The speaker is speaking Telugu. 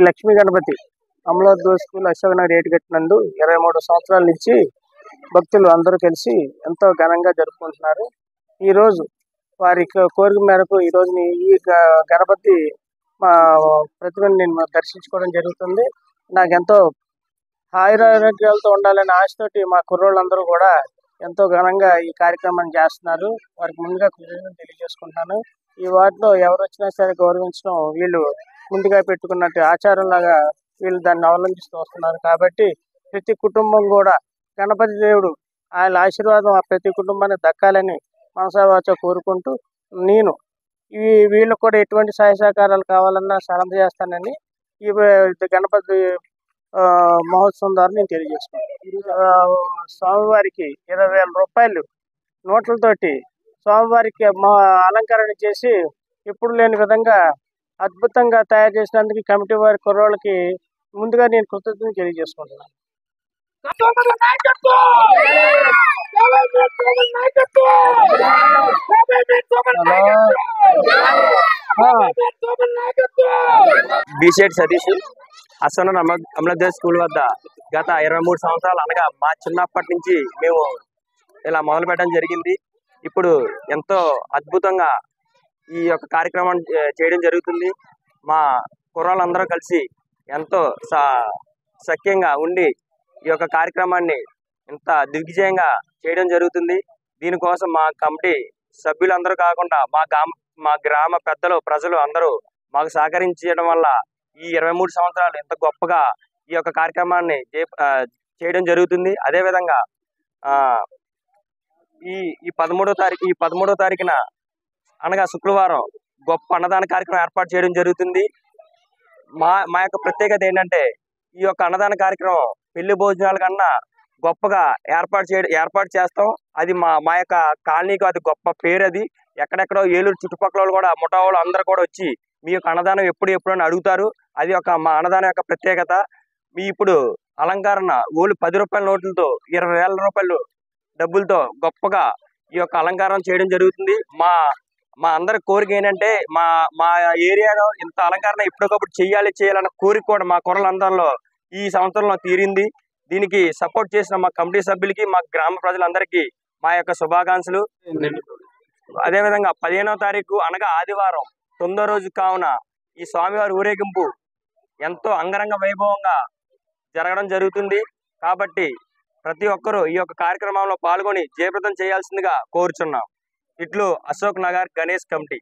లక్ష్మీ గణపతి అమలోద్భవ స్కూల్ అశోక్ నగర్ ఏటిగట్టు నందు 23 సంవత్సరాల నుంచి భక్తులు అందరూ కలిసి ఎంతో ఘనంగా జరుపుకుంటున్నారు. ఈ రోజు వారి కోరిక మేరకు ఈ రోజు ఈ గణపతి మా ప్రతిమను నేను దర్శించుకోవడం జరుగుతుంది. నాకెంతో ఆయురారోగ్యాలతో ఉండాలనే ఆశతోటి మా కుర్రోళ్ళందరూ కూడా ఎంతో ఘనంగా ఈ కార్యక్రమాన్ని చేస్తున్నారు. వారికి ముందుగా కృతజ్ఞతలు తెలియజేసుకుంటున్నాను. ఈ వార్డులో ఎవరు వచ్చినా సరే గౌరవించడం వీళ్ళు ముందుగా పెట్టుకున్నట్టు ఆచారంలాగా వీళ్ళు దాన్ని అవలంబిస్తూ వస్తున్నారు. కాబట్టి ప్రతి కుటుంబం కూడా గణపతి దేవుడు ఆయన ఆశీర్వాదం ఆ ప్రతి కుటుంబానికి దక్కాలని మనసావాచ కోరుకుంటూ నేను వీళ్ళకు కూడా ఎటువంటి సహాయ సహకారాలు కావాలన్నా సలహా చేస్తానని ఈ గణపతి మహోత్సవం ద్వారా నేను తెలియజేసుకున్నాను. స్వామివారికి 20,000 రూపాయలు నోట్లతోటి స్వామివారికి అలంకరణ చేసి ఎప్పుడు లేని విధంగా అద్భుతంగా తయారు చేసినందుకు కమిటీ వారి కుర్రోళ్ళకి ముందుగా నేను కృతజ్ఞతలు తెలియజేసుకుంటున్నాను. బిషెట్ సతీష్ అసలు అమలోద్భవ స్కూల్ వద్ద గత 23 సంవత్సరాలు అనగా మా చిన్నప్పటి నుంచి మేము ఇలా మొదలు పెట్టడం జరిగింది. ఇప్పుడు ఎంతో అద్భుతంగా ఈ యొక్క కార్యక్రమం చేయడం జరుగుతుంది. మా కుర్రాళ్ళందరూ కలిసి ఎంతో సఖ్యంగా ఉండి ఈ యొక్క కార్యక్రమాన్ని ఇంత దిగ్విజయంగా చేయడం జరుగుతుంది. దీనికోసం మా కమిటీ సభ్యులందరూ కాకుండా మా గ్రామ పెద్దలు ప్రజలు అందరూ మాకు సహకరించడం వల్ల ఈ 23 సంవత్సరాలు ఎంత గొప్పగా ఈ యొక్క కార్యక్రమాన్ని చేయడం జరుగుతుంది. అదేవిధంగా ఈ 13వ తారీఖున అనగా శుక్రవారం గొప్ప అన్నదాన కార్యక్రమం ఏర్పాటు చేయడం జరుగుతుంది. మా యొక్క ప్రత్యేకత ఏంటంటే ఈ యొక్క అన్నదాన కార్యక్రమం పెళ్లి భోజనాల కన్నా గొప్పగా ఏర్పాటు చేస్తాం. అది మా యొక్క కాలనీకి అది గొప్ప పేరు. అది ఎక్కడెక్కడో ఏలూరు చుట్టుపక్కల కూడా ముఠా వాళ్ళు అందరూ కూడా వచ్చి మీ యొక్క అన్నదానం ఎప్పుడు అని అడుగుతారు. అది మా అన్నదానం యొక్క ప్రత్యేకత. ఇప్పుడు అలంకరణ ఓన్లీ 10 రూపాయల నోట్లతో 20,000 రూపాయలు డబ్బులతో గొప్పగా ఈ యొక్క అలంకారం చేయడం జరుగుతుంది. మా అందరి కోరిక ఏంటంటే మా ఏరియాలో ఇంత అలంకరణ ఎప్పటికప్పుడు చేయాలన్న కోరిక కూడా మా కుర్రలందరిలో ఈ సంవత్సరంలో తీరింది. దీనికి సపోర్ట్ చేసిన మా కమిటీ సభ్యులకి మా గ్రామ ప్రజలందరికీ మా యొక్క శుభాకాంక్షలు. అదేవిధంగా 15వ తారీఖు అనగా ఆదివారం 9వ రోజు కావున ఈ స్వామివారి ఊరేగింపు ఎంతో అంగరంగ వైభవంగా జరగడం జరుగుతుంది. కాబట్టి ప్రతి ఒక్కరూ ఈ యొక్క కార్యక్రమంలో పాల్గొని జయప్రదం చేయాల్సిందిగా కోరుచున్నాం. ఇట్లు అశోక్ నగర్ గణేష్ కమిటీ.